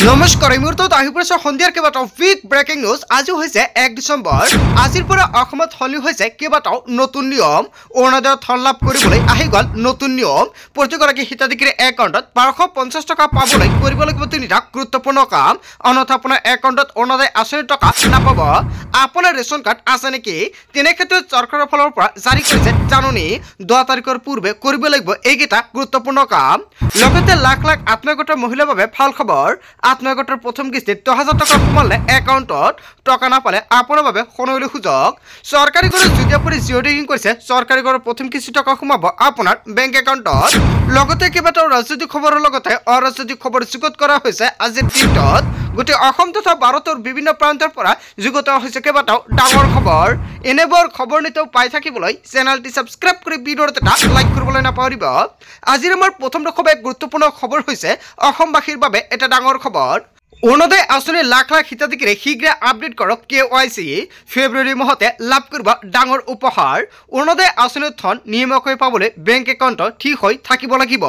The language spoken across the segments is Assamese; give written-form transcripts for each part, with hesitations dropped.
নমস্কাৰ এই মুহূৰ্তত আহি পৰিছে সন্ধিয়াৰ কেইবাটাও বিগ ব্ৰেকিং নিউজ। আজি হৈছে 1 ডিচেম্বৰ। আজিৰ পৰা অসমত সলনি হৈছে কেইবাটাও নতুন নিয়ম। অৰুণোদয়ৰ ধন লাভ কৰিবলৈ আহি গ'ল নতুন নিয়ম। প্ৰতিগৰাকী হিতাধিকাৰীৰ একাউণ্টত 1250 টকা পাবলৈ কৰিব লাগিব তিনিটা গুৰুত্বপূৰ্ণ কাম, অন্যথা আপোনাৰ একাউণ্টত অৰুণোদয় আঁচনিৰ টকা নাপাব। আপোনাৰ ৰেচন কাৰ্ড আছে নেকি? তেনে ক্ষেত্ৰত চৰকাৰৰ ফালৰ পৰা জাৰি কৰিছে জাননী। 10 তাৰিখৰ পূৰ্বে কৰিব লাগিব এইকেইটা গুৰুত্বপূৰ্ণ কাম। লগতে লাখ লাখ আত্মীয়গোটৰ মহিলাৰ বাবে ভাল খবৰ। আত্মীয়গোটৰ প্ৰথম কিস্তিত 10,000 টকা সোমালে একাউণ্টত, টকা নাপালে আপোনাৰ বাবে সোণালী সুযোগ। চৰকাৰী ঘৰত যদি আপুনি জিঅ' টেগিং কৰিছে, চৰকাৰী ঘৰৰ প্ৰথম কিস্তি টকা সোমাব আপোনাৰ বেংক একাউণ্টত। লগতে কেইবাটাও ৰাজনৈতিক খবৰৰ লগতে অৰাজনৈতিক খবৰ যুগুত কৰা হৈছে আজিৰ দিনটোত। গোটেই অসম তথা ভাৰতৰ বিভিন্ন প্ৰান্তৰ পৰা যুগুত হৈছে কেইবাটাও ডাঙৰ খবৰ। এনেবোৰ খবৰ নিতেও পাই থাকিবলৈ চেনেলটি ছাবস্ক্ৰাইব কৰি ভিডিঅ'ত এটা লাইক কৰিবলৈ নাপাহৰিব। আজিৰ আমাৰ প্ৰথম খুব এক গুৰুত্বপূৰ্ণ খবৰ হৈছে অসমবাসীৰ বাবে এটা ডাঙৰ খবৰ। অৰুণোদয় আঁচনিৰ লাখ লাখ হিতাধিকাৰী শীঘ্ৰে আপডেট কৰক KYC। ফেব্ৰুৱাৰী মাহতে লাভ কৰিব ডাঙৰ উপহাৰ। অৰুণোদয় আঁচনিৰ ধন নিয়মীয়াকৈ পাবলৈ বেংক একাউণ্ট ঠিক হৈ থাকিব লাগিব।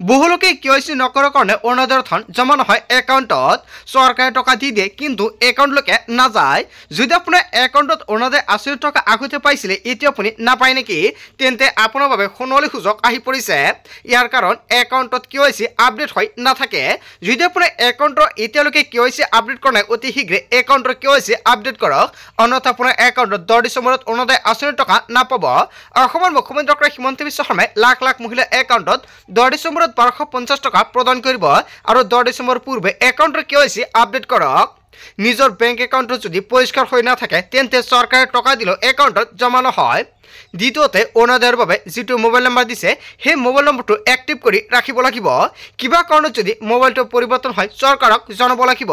বহু লোকে KYC নকৰাৰ কাৰণে অৰুণোদয়ৰ ধন জমা নহয় একাউণ্টত। চৰকাৰে টকা দি দিয়ে কিন্তু একাউণ্টলৈকে নাযায়। যদি আপোনাৰ একাউণ্টত অৰুণোদয় আঁচনিৰ টকা আগতে পাইছিলে, এতিয়া আপুনি নাপায় নেকি? তেন্তে আপোনাৰ বাবে সোণালী সুযোগ আহি পৰিছে। ইয়াৰ কাৰণ একাউণ্টত KYC আপডেট হৈ নাথাকে। যদি আপোনাৰ একাউণ্টৰ এতিয়ালৈকে KYC আপডেট কৰা নাই, অতি শীঘ্ৰে একাউণ্টৰ KYC আপডেট কৰক, অন্যথা আপোনাৰ একাউণ্টত 10 ডিচেম্বৰত অৰুণোদয় আঁচনিৰ টকা নাপাব। অসমৰ মুখ্যমন্ত্ৰী ডক্টৰ হিমন্ত বিশ্ব শৰ্মাই লাখ লাখ মহিলাৰ একাউণ্টত 10 ডিচেম্বৰত 1250 টকা প্ৰদান কৰিব আৰু 10 ডিচেম্বৰ পূৰ্বে একাউণ্টৰ KYC আপডেট কৰক। নিজৰ বেংক একাউণ্টত যদি পৰিষ্কাৰ হৈ নাথাকে, তেন্তে চৰকাৰে টকা দিলেও একাউণ্টত জমা নহয়। দ্বিতীয়তে, অৰুণোদয়ৰ বাবে যিটো মোবাইল নম্বৰ দিছে, সেই মোবাইল নম্বৰটো এক্টিভ কৰি ৰাখিব লাগিব। কিবা কাৰণত যদি মোবাইলটো পৰিৱৰ্তন হয়, চৰকাৰক জনাব লাগিব।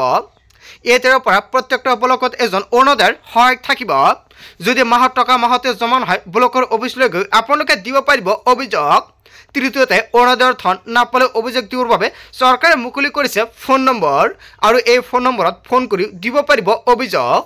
এই তেৰ পৰা প্ৰত্যেকটা ব্লকত এজন অৰুণোদয়ৰ সহায়ক থাকিব। যদি মাহত টকা মাহতে জমা নহয়, ব্লকৰ অফিচলৈ গৈ আপোনালোকে দিব পাৰিব অভিযোগ। তৃতীয়তে, অৰুণোদয়ৰ ধন নাপালে অভিযোগ দিবৰ বাবে চৰকাৰে মুকলি কৰিছে ফোন নম্বৰ, আৰু এই ফোন নম্বৰত ফোন কৰি দিব পাৰিব অভিযোগ।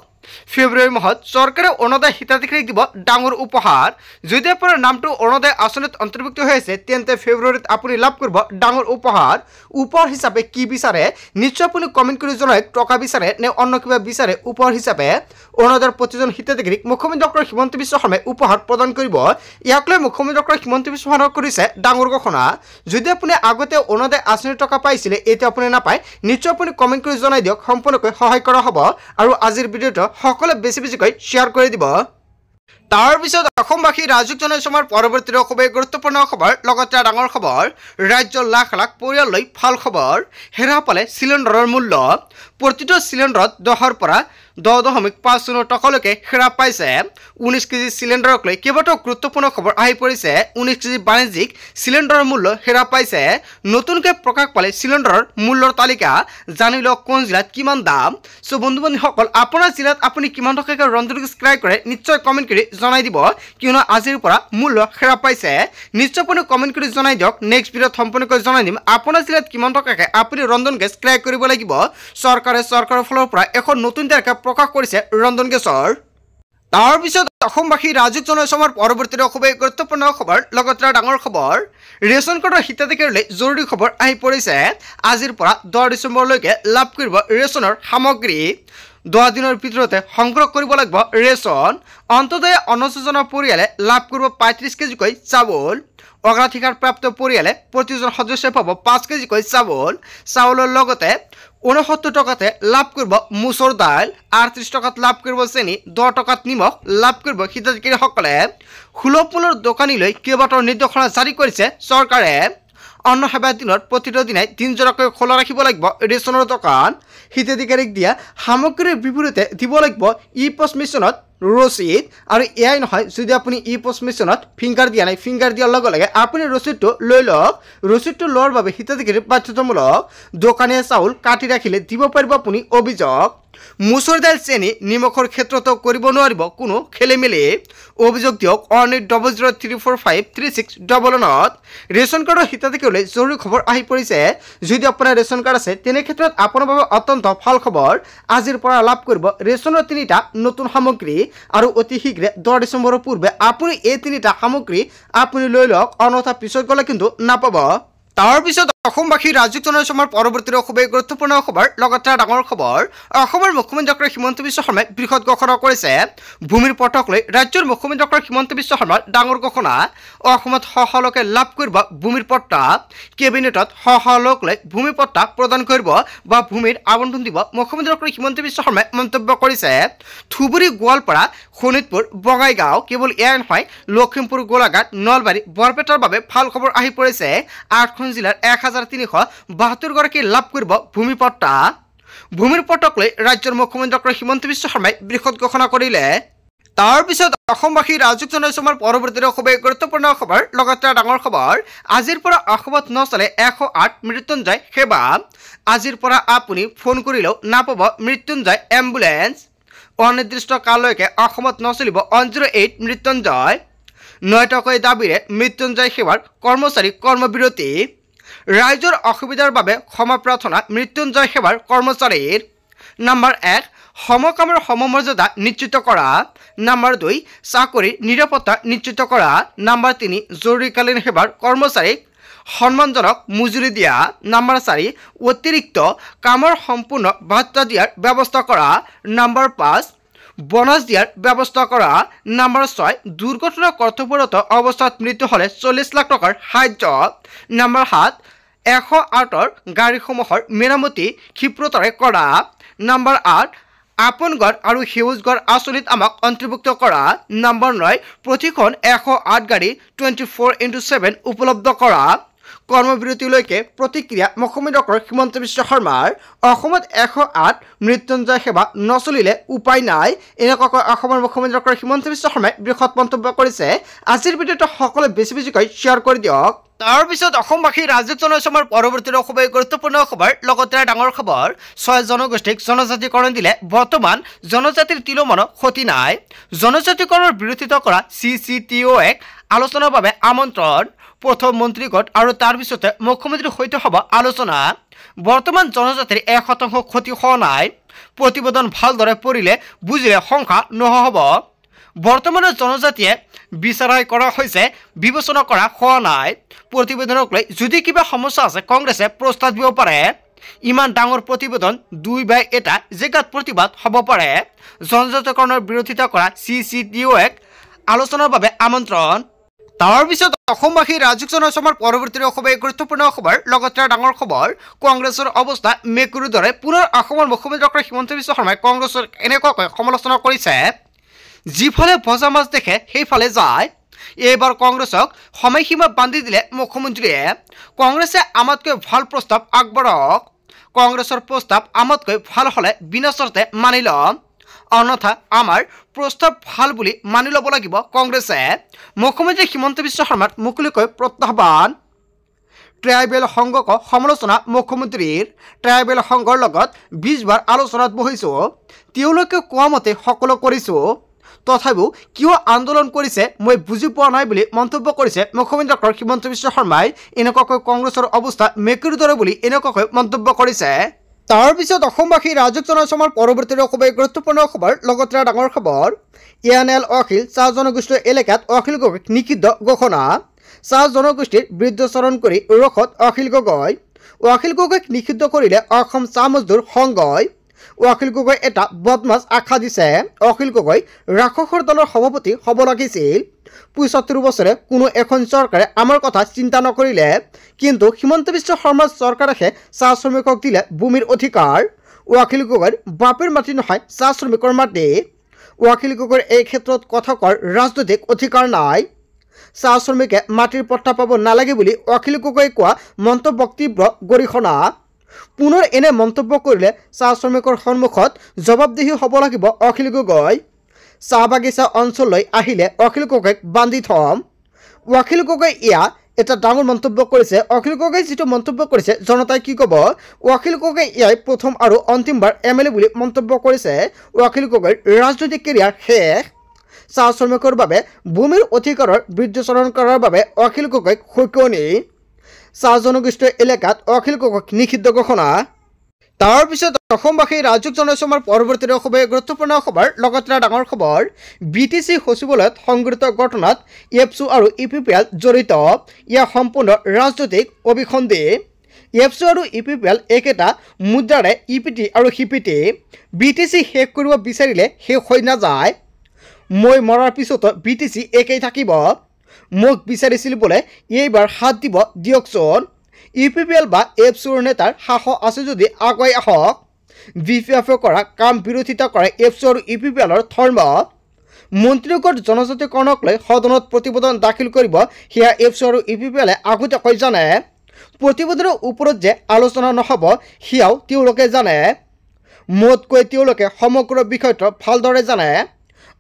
ফেব্ৰুৱাৰী মাহত চৰকাৰে অৰুণোদয় হিতাধিকাৰীক দিব ডাঙৰ উপহাৰ। যদি আপোনাৰ নামটো অৰুণোদয় আঁচনিত অন্তৰ্ভুক্ত হৈ আছে, তেন্তে ফেব্ৰুৱাৰীত আপুনি লাভ কৰিব ডাঙৰ উপহাৰ। উপহাৰ হিচাপে কি বিচাৰে নিশ্চয় আপুনি কমেণ্ট কৰি জনাওক। টকা বিচাৰে নে অন্য কিবা বিচাৰে? উপহাৰ হিচাপে অৰুণোদয়ৰ প্ৰতিজন হিতাধিকাৰীক মুখ্যমন্ত্ৰী ডক্টৰ হিমন্ত বিশ্ব শৰ্মাই উপহাৰ প্ৰদান কৰিব। ইয়াক লৈ মুখ্যমন্ত্ৰী ডক্টৰ হিমন্ত বিশ্ব শৰ্মাই কৰিছে ডাঙৰ ঘোষণা। যদি আপুনি আগতে অৰুণোদয় আঁচনিৰ টকা পাইছিলে, এতিয়া আপুনি নাপায়, নিশ্চয় আপুনি কমেণ্ট কৰি জনাই দিয়ক। সম্পূৰ্ণকৈ সহায় কৰা হ'ব আৰু আজিৰ ভিডিঅ'টো সকলোৱে বেছি বেছিকৈ শ্বেয়াৰ কৰি দিব। তাৰপিছত অসমবাসী ৰাজুক জনাইছো আমাৰ পৰৱৰ্তী খুবেই গুৰুত্বপূৰ্ণ খবৰ, লগতে ডাঙৰ খবৰ। ৰাজ্যৰ লাখ লাখ পৰিয়াললৈ ভাল খবৰ। হেৰা পালে চিলিণ্ডাৰৰ মূল্য। প্ৰতিটো চিলিণ্ডাৰত 10ৰ পৰা 10.5 টকালৈকে হেৰা পাইছে। 19 কেজি চিলিণ্ডাৰক লৈ কেইবাটাও গুৰুত্বপূৰ্ণ খবৰ আহি পৰিছে। 19 কেজি বাণিজ্যিক চিলিণ্ডাৰৰ মূল্য হেৰা পাইছে। নতুনকৈ প্ৰকাশ পালে চিলিণ্ডাৰৰ মূল্যৰ তালিকা। জানি লওক কোন জিলাত কিমান দাম। চ' বন্ধু বান্ধৱীসকল, আপোনাৰ জিলাত আপুনি কিমান টকাকৈ ৰন্ধন গেছ ক্ৰয় কৰে নিশ্চয় কমেণ্ট কৰি জনাই দিব, কিয়নো আজিৰ পৰা মূল্য হেৰা পাইছে। নিশ্চয় আপুনি কমেণ্ট কৰি জনাই দিয়ক। নেক্সট ভিডিঅ'ত সম্পূৰ্ণকৈ জনাই দিম আপোনাৰ জিলাত কিমান টকাকৈ আপুনি ৰন্ধন গেছ ক্ৰয় কৰিব লাগিব। চৰকাৰৰ ফালৰ পৰা এখন নতুন তালিকা প্ৰকাশ কৰিছে ৰন্ধন গেছৰ। তাৰপিছত অসমবাসী ৰাজুক জনাইছো আমাৰ পৰৱৰ্তী খুবেই গুৰুত্বপূৰ্ণ খবৰ, লগতে ডাঙৰ খবৰ। ৰেচন কাৰ্ডৰ হিতাধিকাৰীলৈ জৰুৰী খবৰ আহি পৰিছে। আজিৰ পৰা 10 ডিচেম্বৰলৈকে লাভ কৰিব ৰেচনৰ সামগ্ৰী। 10 দিনৰ ভিতৰতে সংগ্ৰহ কৰিব লাগিব ৰেচন। অন্তদয় অন্ন যোজনা পৰিয়ালে লাভ কৰিব 35 কেজিকৈ চাউল। অগ্ৰাধিকাৰপ্ৰাপ্ত পৰিয়ালে প্ৰতিজন সদস্যই পাব 5 কেজিকৈ চাউল। চাউলৰ লগতে 69 টকাতে লাভ কৰিব মুছৰ দাইল। 38 টকাত লাভ কৰিব চেনি। 10 টকাত নিমখ লাভ কৰিব হিতাধিকাৰীসকলে। সুলভ মূল্যৰ দোকানীলৈ কেইবাটাও নিৰ্দেশনা জাৰি কৰিছে চৰকাৰে। অন্ন সেৱাৰ দিনত প্ৰতিটো দিনাই দিনজোৰাকৈ খোলা ৰাখিব লাগিব ৰেচনৰ দোকান। হিতাধিকাৰীক দিয়া সামগ্ৰীৰ বিপৰীতে দিব লাগিব ই-পছ মেচিনত ৰচিদ। আৰু এয়াই নহয়, যদি আপুনি ই-পছ মেচিনত ফিংগাৰ দিয়া নাই, ফিংগাৰ দিয়াৰ লগে লগে আপুনি ৰচিদটো লৈ লওক। ৰচিদটো লোৱাৰ বাবে হিতাধিকাৰী বাধ্যতামূলক। দোকানীয়ে চাউল কাটি ৰাখিলে দিব পাৰিব আপুনি অভিযোগ। মুছৰ দাইল চেনি নিমখৰ ক্ষেত্ৰতো কৰিব নোৱাৰিব কোনো খেলিমেলি। অভিযোগ দিয়ক 1800345369। ৰেচন কাৰ্ডৰ হিতাধিকাৰীলৈ জৰুৰী খবৰ আহি পৰিছে। যদি আপোনাৰ ৰেচন কাৰ্ড আছে, তেনে ক্ষেত্ৰত আপোনাৰ বাবে অত্যন্ত ভাল খবৰ। আজিৰ পৰা লাভ কৰিব ৰেচনৰ 3টা নতুন সামগ্ৰী, আৰু অতি শীঘ্ৰে 10 ডিচেম্বৰৰ পূৰ্বে আপুনি এই 3টা সামগ্ৰী আপুনি লৈ লওক, অন্যথা পিছত গ'লে কিন্তু নাপাব। তাৰপিছত অসমবাসী ৰাজ্যিক জনসমাৰ পৰৱৰ্তী খুবেই গুৰুত্বপূৰ্ণ খবৰ লগতে ডাঙৰ খবৰ অসমৰ মুখ্যমন্ত্ৰী ডক্টৰ হিমন্ত বিশ্ব শৰ্মাই বৃহৎ ঘোষণা কৰিছে ভূমিৰ পটক লৈ ৰাজ্যৰ মুখ্যমন্ত্ৰী ডক্টৰ হিমন্ত বিশ্ব শৰ্মাৰ ডাঙৰ ঘোষণা অসমত লোকে লাভ কৰিব ভূমিৰ পট্টা কেবিনেটত লোক লৈ ভূমি পট্টা প্ৰদান কৰিব বা ভূমিৰ আবণ্টন দিব মুখ্যমন্ত্ৰী ডক্টৰ হিমন্ত বিশ্ব শৰ্মাই মন্তব্য কৰিছে ধুবুৰী গোৱালপাৰা শোণিতপুৰ বঙাইগাঁও কেৱল এয়াই নহয় লখিমপুৰ গোলাঘাট নলবাৰী বৰপেটাৰ বাবে ভাল খবৰ আহি পৰিছে 8খন জিলাৰ 1372 গৰাকী লাভ কৰিব ভূমি পট্টা ভূমিৰ পট্টাক লৈ ৰাজ্যৰ মুখ্যমন্ত্ৰী ডক্টৰ হিমন্ত বিশ্ব শৰ্মাই বৃহৎ ঘোষণা কৰিলে তাৰ পিছত অসমবাসী ৰাজ্যিক জনসমাৰ পৰৱৰ্তী খুবেই গুৰুত্বপূৰ্ণ খবৰ লগতে ডাঙৰ খবৰ আজিৰ পৰা অসমত নচলে 108 মৃত্যুঞ্জয় সেৱা আজিৰ পৰা আপুনি ফোন কৰিলেও নাপাব মৃত্যুঞ্জয় এম্বুলেন্স অনিৰ্দিষ্ট কাললৈকে অসমত নচলিব 108 মৃত্যুঞ্জয় 9 টকাই দাবীৰে মৃত্যুঞ্জয় সেৱাৰ কৰ্মচাৰী কৰ্মবিৰতি ৰাইজৰ অসুবিধাৰ বাবে ক্ষমা প্ৰাৰ্থনা মৃত্যুঞ্জয় সেৱাৰ কৰ্মচাৰীৰ নাম্বাৰ 1 সমকামৰ সমমৰ্যাদা নিশ্চিত কৰা নাম্বাৰ 2 চাকৰিৰ নিৰাপত্তা নিশ্চিত কৰা নাম্বাৰ 3 জৰুৰীকালীন সেৱাৰ কৰ্মচাৰীক সন্মানজনক মজুৰি দিয়া নাম্বাৰ 4 অতিৰিক্ত কামৰ সম্পূৰ্ণ ভাত্তা দিয়াৰ ব্যৱস্থা কৰা নাম্বাৰ 5 বোনাস দিয়াৰ ব্যৱস্থা কৰা নাম্বাৰ 6 দুৰ্ঘটনা কৰ্তব্যৰত অৱস্থাত মৃত্যু হলে 40 লাখ টকাৰ সাহায্য নাম্বাৰ 7 108ৰ গাড়ীসমূহৰ মেৰামতি ক্ষিপ্ৰতাৰে কৰা নাম্বাৰ 8 আপন ঘৰ আৰু সেউজ ঘৰ আঁচনিত আমাক অন্তৰ্ভুক্ত কৰা নাম্বাৰ 9 প্ৰতিখন 108 গাড়ী 24/7 উপলব্ধ কৰা কৰ্মবিৰতিলৈকে প্ৰতিক্ৰিয়া মুখ্যমন্ত্ৰী ডক্টৰ হিমন্ত বিশ্ব শৰ্মাৰ অসমত 108 মৃত্যুঞ্জয় সেৱা নচলিলে উপায় নাই এনেকুৱাকৈ অসমৰ মুখ্যমন্ত্ৰী ডক্টৰ হিমন্ত বিশ্ব শৰ্মাই বৃহৎ মন্তব্য কৰিছে আজিৰ ভিডিঅ'টো সকলোৱে বেছিকৈ শ্বেয়াৰ কৰি দিয়ক তাৰ পিছত অসমবাসী ৰাজ্যিক জনসমাৰ পৰৱৰ্তী খুবেই গুৰুত্বপূৰ্ণ খবৰ লগতে ডাঙৰ খবৰ 6 জনগোষ্ঠীক জনজাতিকৰণ দিলে বৰ্তমান জনজাতিৰ তিলমনো ক্ষতি নাই জনজাতিকৰণৰ বিৰোধিতা কৰা CCTO-এক আলোচনাৰ বাবে আমন্ত্ৰণ প্ৰথম মন্ত্ৰীগোট আৰু তাৰ পিছতে মুখ্যমন্ত্ৰীৰ সৈতে হ'ব আলোচনা বৰ্তমান জনজাতিৰ 1% ক্ষতি হোৱা নাই প্ৰতিবেদন ভালদৰে পঢ়িলে বুজিলে সংখ্যা নহ'ব বৰ্তমানৰ জনজাতিয়ে বিচাৰাই কৰা হৈছে বিবেচনা কৰা হোৱা নাই প্ৰতিবেদনক লৈ যদি কিবা সমস্যা আছে কংগ্ৰেছে প্ৰস্তাৱ দিব পাৰে ইমান ডাঙৰ প্ৰতিবেদন 2/1 জেগাত প্ৰতিবাদ হ'ব পাৰে জনজাতিকৰণৰ বিৰোধিতা কৰা CCTO-এক আলোচনাৰ বাবে আমন্ত্ৰণ তাৰ পিছত অসমবাসী ৰাজ্যিক জনসমাৰ পৰৱৰ্তী খুবেই গুৰুত্বপূৰ্ণ খবৰ লগতে ডাঙৰ খবৰ কংগ্ৰেছৰ অৱস্থা মেকুৰীৰ দৰে পুনৰ অসমৰ মুখ্যমন্ত্ৰী ডক্টৰ হিমন্ত বিশ্ব শৰ্মাই কংগ্ৰেছৰ এনেকুৱাকৈ সমালোচনা কৰিছে যিফালে ভজা মাছ দেখে সেইফালে যায় এইবাৰ কংগ্ৰেছক সময়সীমা বান্ধি দিলে মুখ্যমন্ত্ৰীয়ে কংগ্ৰেছে আমাতকৈ ভাল প্ৰস্তাৱ আগবঢ়াওক কংগ্ৰেছৰ প্ৰস্তাৱ আমাতকৈ ভাল হ'লে বিনা চৰ্তে মানি ল'ম অন্যথা আমাৰ প্ৰস্তাৱ ভাল বুলি মানি ল'ব লাগিব কংগ্ৰেছে মুখ্যমন্ত্ৰী হিমন্ত বিশ্ব শৰ্মাৰ মুকলিকৈ প্ৰত্যাহ্বান ট্ৰাইবেল সংঘক সমালোচনা মুখ্যমন্ত্ৰীৰ ট্ৰাইবেল সংঘৰ লগত 20 বাৰ আলোচনাত বহিছোঁ তেওঁলোকে কোৱা মতে সকলো কৰিছোঁ তথাপিও কিয় আন্দোলন কৰিছে মই বুজি পোৱা নাই বুলি মন্তব্য কৰিছে মুখ্যমন্ত্ৰী ডক্টৰ হিমন্ত বিশ্ব শৰ্মাই এনেকুৱাকৈ কংগ্ৰেছৰ অৱস্থা মেকুৰীৰ দৰে বুলি এনেকুৱাকৈ মন্তব্য কৰিছে তাৰ পিছত অসমবাসী ৰাজ্যিক জনসমাৰ পৰৱৰ্তী খুবেই গুৰুত্বপূৰ্ণ খবৰ লগতে ডাঙৰ খবৰ ANL অখিল চাহ জনগোষ্ঠীৰ এলেকাত অখিল গগৈক নিষিদ্ধ ঘোষণা চাহ জনগোষ্ঠীৰ বিৰুদ্ধাচৰণ কৰি ৰোষত অখিল গগৈক নিষিদ্ধ কৰিলে অসম চাহ মজদুৰ সংঘই অখিল গগৈ এটা বদমাছ আশা দিছে অখিল গগৈ ৰাক্ষসৰ দলৰ সভাপতি হ'ব লাগিছিল 75 বছৰে কোনো এখন চৰকাৰে আমাৰ কথা চিন্তা নকৰিলে কিন্তু হিমন্ত বিশ্ব শৰ্মাৰ চৰকাৰে চাহ শ্ৰমিকক দিলে ভূমিৰ অধিকাৰ অখিল গগৈৰ বাপেৰ মাটি নহয় চাহ শ্ৰমিকৰ মাটি অখিল গগৈৰ এই ক্ষেত্ৰত কথা কোৱাৰ ৰাজনৈতিক অধিকাৰ নাই চাহ শ্ৰমিকে মাটিৰ পট্টা পাব নালাগে বুলি অখিল গগৈ কোৱা মন্তব্যক তীব্ৰ গৰিহণা পুনৰ এনে মন্তব্য কৰিলে চাহ শ্ৰমিকৰ সন্মুখত জবাবদিহি হ'ব লাগিব অখিল গগৈ চাহ বাগিচা অঞ্চললৈ আহিলে অখিল গগৈক বান্ধি থম অখিল গগৈ এটা ডাঙৰ মন্তব্য কৰিছে অখিল গগৈ যিটো মন্তব্য কৰিছে জনতাই কি ক'ব অখিল গগৈ প্ৰথম আৰু অন্তিমবাৰ MLA বুলি মন্তব্য কৰিছে অখিল গগৈৰ ৰাজনৈতিক কেৰিয়াৰ শেষ চাহ শ্ৰমিকৰ বাবে ভূমিৰ অধিকাৰৰ বিৰুদ্ধাচৰণ কৰাৰ বাবে অখিল গগৈক সকিয়নি চাহ জনগোষ্ঠীৰ এলেকাত অখিল গগৈক নিষিদ্ধ ঘোষণা তাৰ পিছত অসমবাসী ৰাজ্যিক জনসমাৰ পৰৱৰ্তী খুবেই গুৰুত্বপূৰ্ণ খবৰ লগতে ডাঙৰ খবৰ BTC সচিবালয়ত সংঘটিত ঘটনাত EPSU আৰু EPPL জড়িত ইয়া সম্পূৰ্ণ ৰাজনৈতিক অভিসন্ধি এফচু আৰু ইউপিপিএল একেটা মুদ্ৰাৰে ইপিটি আৰু সিপিটি BTC শেষ কৰিব বিচাৰিলে শেষ হৈ নাযায় মই মৰাৰ পিছতো BTC একেই থাকিব মোক বিচাৰিছিল বোলে এইবাৰ হাত দিব দিয়কচোন ইউপিপিএল বা এফচুৰ নেতাৰ সাহস আছে যদি আগুৱাই আহক বিপিএফে কৰা কাম বিৰোধিতা কৰে এফচু আৰু ইউপিপিএলৰ ধৰ্ম মন্ত্ৰীগোট জনজাতিকৰণক লৈ সদনত প্ৰতিবেদন দাখিল কৰিব সেয়া এফচু আৰু ইউপিপিএলে আগতীয়াকৈ জানে প্ৰতিবেদনৰ ওপৰত যে আলোচনা নহ'ব সেয়াও তেওঁলোকে জানে মোতকৈ তেওঁলোকে সমগ্ৰ বিষয়টো ভালদৰে জানে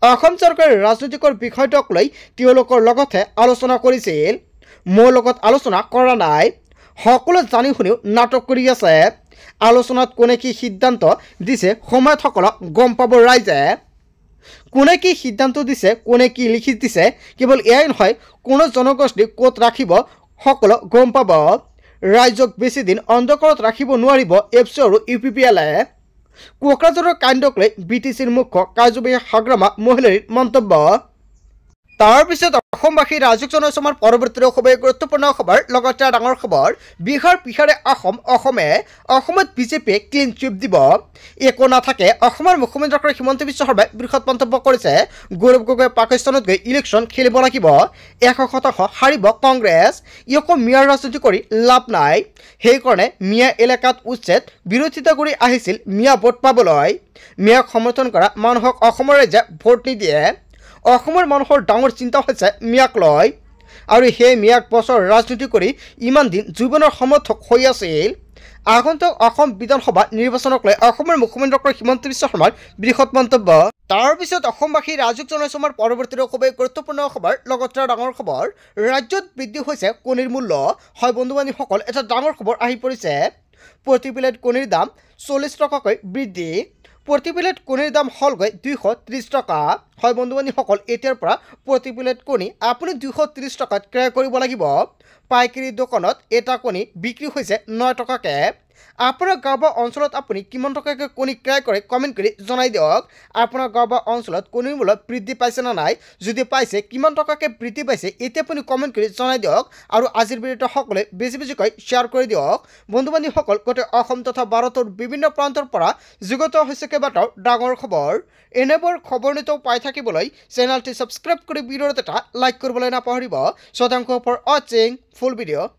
অসম চৰকাৰে ৰাজনৈতিকৰ বিষয়টোক লৈ তেওঁলোকৰ লগতহে আলোচনা কৰিছিল মোৰ লগত আলোচনা কৰা নাই সকলো জানি শুনিও নাটক কৰি আছে আলোচনাত কোনে কি সিদ্ধান্ত দিছে সময়ত সকলক গম পাব ৰাইজে কোনে কি সিদ্ধান্ত দিছে কোনে কি লিখি দিছে কেৱল এয়াই নহয় কোনো জনগোষ্ঠী ক'ত ৰাখিব সকলো গম পাব ৰাইজক বেছি দিন অন্ধকাৰত ৰাখিব নোৱাৰিব এফচু আৰু ইউপিপিএলে কোকৰাঝাৰৰ কাণ্ডক লৈ BTCৰ মুখ্য কাৰ্যবাহী হাগ্ৰামা মহিলাৰ মন্তব্য তাৰ পিছত অসমবাসী ৰাজক জনসমাৰ পৰৱৰ্তী খুবেই গুৰুত্বপূৰ্ণ খবৰ লগতে ডাঙৰ খবৰ বিহাৰ পিছাৰে অসমে অসমত বিজেপিয়ে ক্লিন চুইপ দিব একো নাথাকে অসমৰ মুখ্যমন্ত্ৰী ডক্টৰ হিমন্ত বিশ্ব শৰ্মাই বৃহৎ মন্তব্য কৰিছে গৌৰৱ গগৈ পাকিস্তানত গৈ ইলেকশ্যন খেলিব লাগিব 100% হাৰিব কংগ্ৰেছ একো মিয়াৰ ৰাজনীতি কৰি লাভ নাই সেইকাৰণে মিয়া এলেকাত উচ্ছেদ বিৰোধিতা কৰি আহিছিল মিয়া ভোট পাবলৈ মিয়াক সমৰ্থন কৰা মানুহক অসমৰ ৰাইজে ভোট নিদিয়ে অসমৰ মানুহৰ ডাঙৰ চিন্তা হৈছে মিয়াক লৈ আৰু সেই মিয়াক বছৰ ৰাজনীতি কৰি ইমান দিন জীৱনৰ সমৰ্থক হৈ আছিল আগন্তুক অসম বিধানসভা নিৰ্বাচনক লৈ অসমৰ মুখ্যমন্ত্ৰী ডক্টৰ হিমন্ত বিশ্ব শৰ্মাৰ বৃহৎ মন্তব্য তাৰ পিছত অসমবাসী ৰাজক জনসমাৰ পৰৱৰ্তী খুবেই গুৰুত্বপূৰ্ণ খবৰ লগতে ডাঙৰ খবৰ ৰাজ্যত বৃদ্ধি হৈছে কণীৰ মূল্য হয় বন্ধু বান্ধৱীসকল এটা ডাঙৰ খবৰ আহি পৰিছে প্ৰতি প্লেট কণীৰ দাম 40 টকাকৈ বৃদ্ধি প্ৰতি প্লেট কণীৰ দাম হ'লগৈ 230 টকা হয় বন্ধু বান্ধৱীসকল এতিয়াৰ পৰা প্ৰতি প্লেট কণী আপুনি 230 টকাত ক্ৰয় কৰিব লাগিব পাইকাৰী দোকানত এটা কণী বিক্ৰী হৈছে 9 টকাকে আপোনাৰ গাঁও বা অঞ্চলত আপুনি কিমান টকাকৈ কণী ক্ৰয় কৰে কমেণ্ট কৰি জনাই দিয়ক আপোনাৰ গাঁও বা অঞ্চলত কণীৰ মূল্য বৃদ্ধি পাইছে না নাই যদি পাইছে কিমান টকাকৈ বৃদ্ধি পাইছে এতিয়া আপুনি কমেণ্ট কৰি জনাই দিয়ক আৰু আজিৰ ভিডিঅ'টো সকলোৱে বেছি বেছিকৈ শ্বেয়াৰ কৰি দিয়ক বন্ধু বান্ধৱীসকল গোটেই অসম তথা ভাৰতৰ বিভিন্ন প্ৰান্তৰ পৰা যুগত হৈছে কেইবাটাও ডাঙৰ খবৰ এনেবোৰ খবৰ নিতৌ পাই থাকিবলৈ চেনেলটি ছাবস্ক্ৰাইব কৰি ভিডিঅ'ত এটা লাইক কৰিবলৈ নাপাহৰিব শতাংশ ফৰ ৱাচিং ফুল ভিডিঅ'